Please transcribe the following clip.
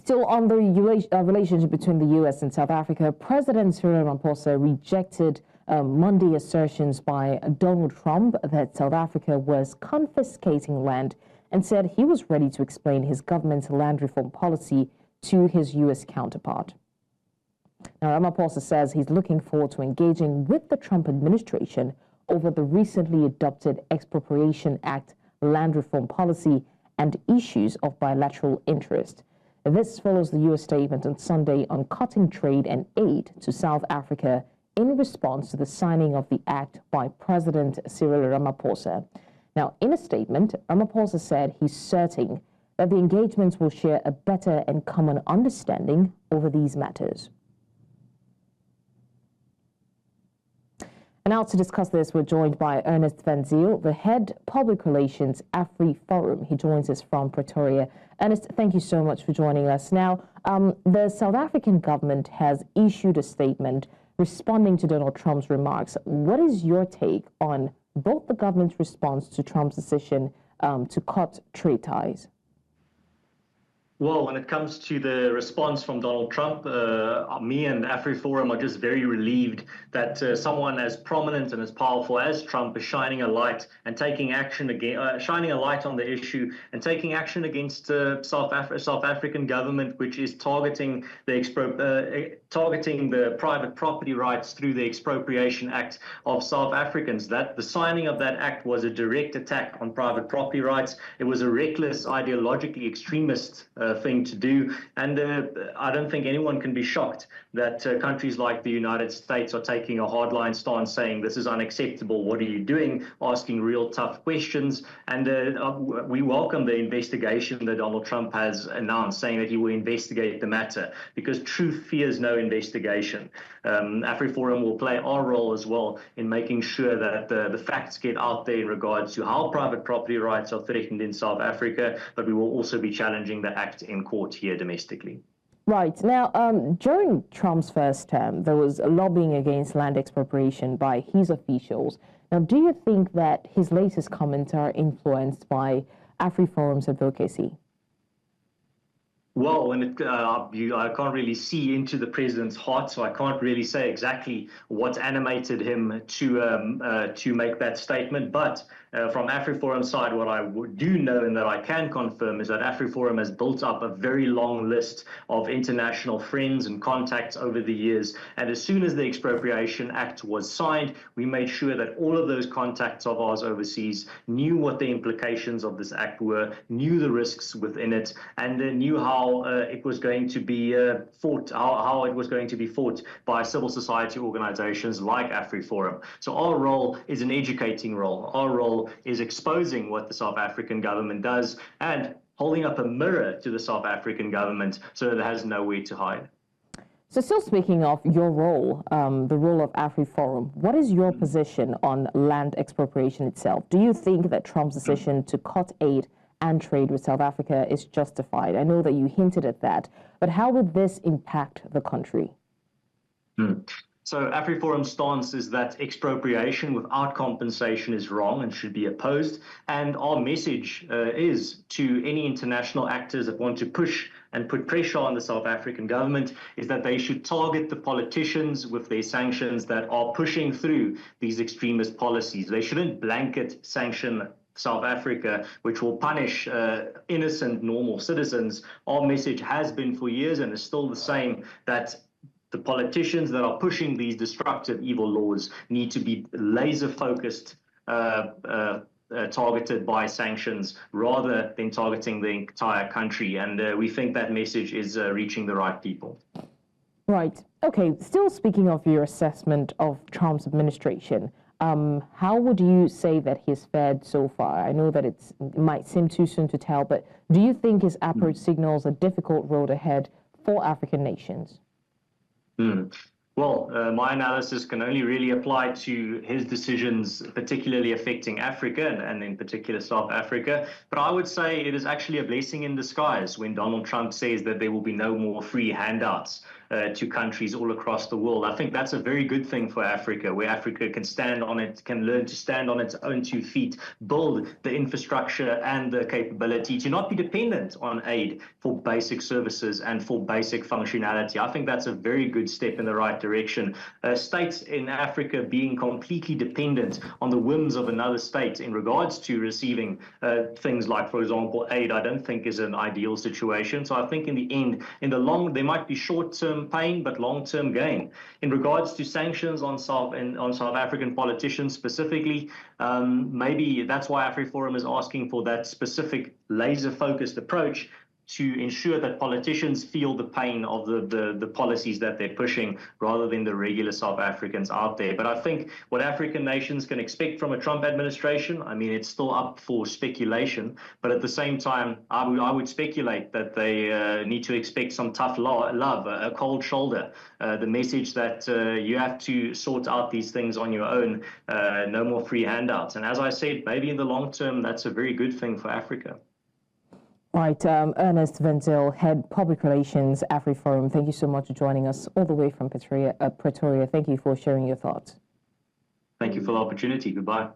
Still on the relationship between the U.S. and South Africa, President Cyril Ramaphosa rejected Monday assertions by Donald Trump that South Africa was confiscating land and said he was ready to explain his government's land reform policy to his U.S. counterpart. Now, Ramaphosa says he's looking forward to engaging with the Trump administration over the recently adopted Expropriation Act land reform policy and issues of bilateral interest. This follows the U.S. statement on Sunday on cutting trade and aid to South Africa in response to the signing of the act by President Cyril Ramaphosa. Now, in a statement, Ramaphosa said he's certain that the engagements will share a better and common understanding over these matters. And now to discuss this, we're joined by Ernst van Zyl, the head public relations AfriForum. He joins us from Pretoria. Ernest, thank you so much for joining us. Now, the South African government has issued a statement responding to Donald Trump's remarks. What is your take on both the government's response to Trump's decision to cut trade ties? Well, when it comes to the response from Donald Trump, me and AfriForum are just very relieved that someone as prominent and as powerful as Trump is shining a light and taking action again, shining a light on the issue and taking action against South African government, which is targeting the private property rights through the Expropriation Act of South Africans. That the signing of that act was a direct attack on private property rights. It was a reckless, ideologically extremist thing to do, and I don't think anyone can be shocked that countries like the United States are taking a hardline stance, saying this is unacceptable, what are you doing, asking real tough questions. And we welcome the investigation that Donald Trump has announced, saying that he will investigate the matter, because truth fears no investigation. AfriForum will play our role as well in making sure that the facts get out there in regards to how private property rights are threatened in South Africa, but we will also be challenging the act in court here domestically. Right. Now, during Trump's first term, there was lobbying against land expropriation by his officials. Now, do you think that his latest comments are influenced by AfriForum's advocacy? Well, I can't really see into the president's heart, so I can't really say exactly what animated him to make that statement. But from AfriForum's side, what I do know and that I can confirm is that AfriForum has built up a very long list of international friends and contacts over the years. And as soon as the Expropriation Act was signed, we made sure that all of those contacts of ours overseas knew what the implications of this act were, knew the risks within it, and knew how it was going to be fought, how it was going to be fought by civil society organizations like AfriForum. So our role is an educating role. Our role is exposing what the South African government does and holding up a mirror to the South African government so that it has nowhere to hide. So still speaking of your role, the role of AfriForum, what is your position on land expropriation itself? Do you think that Trump's decision to cut aid and trade with South Africa is justified? I know that you hinted at that, but how would this impact the country? So AfriForum's stance is that expropriation without compensation is wrong and should be opposed. And our message is to any international actors that want to push and put pressure on the South African government is that they should target the politicians with their sanctions that are pushing through these extremist policies. They shouldn't blanket sanction South Africa, which will punish innocent, normal citizens. Our message has been for years and is still the same, that the politicians that are pushing these destructive, evil laws need to be laser-focused, targeted by sanctions rather than targeting the entire country. And we think that message is reaching the right people. Right. Okay. Still speaking of your assessment of Trump's administration, how would you say that he's fared so far? I know that it might seem too soon to tell, but do you think his approach signals a difficult road ahead for African nations? Well, my analysis can only really apply to his decisions, particularly affecting Africa and in particular South Africa. But I would say it is actually a blessing in disguise when Donald Trump says that there will be no more free handouts. to countries all across the world. I think that's a very good thing for Africa, where Africa can learn to stand on its own 2 feet, build the infrastructure and the capability to not be dependent on aid for basic services and for basic functionality. I think that's a very good step in the right direction. States in Africa being completely dependent on the whims of another state in regards to receiving things like, for example, aid, I don't think is an ideal situation. So I think in the end, there might be short-term pain, but long-term gain. In regards to sanctions on South African politicians specifically, maybe that's why AfriForum is asking for that specific laser-focused approach to ensure that politicians feel the pain of the policies that they're pushing rather than the regular South Africans out there. But I think what African nations can expect from a Trump administration, I mean, it's still up for speculation, but at the same time, I would speculate that they need to expect some tough love, a cold shoulder, the message that you have to sort out these things on your own, no more free handouts. And as I said, maybe in the long term, that's a very good thing for Africa. Right, Ernst van Zyl, Head Public Relations, AfriForum, thank you so much for joining us all the way from Pretoria. Thank you for sharing your thoughts. Thank you for the opportunity. Goodbye.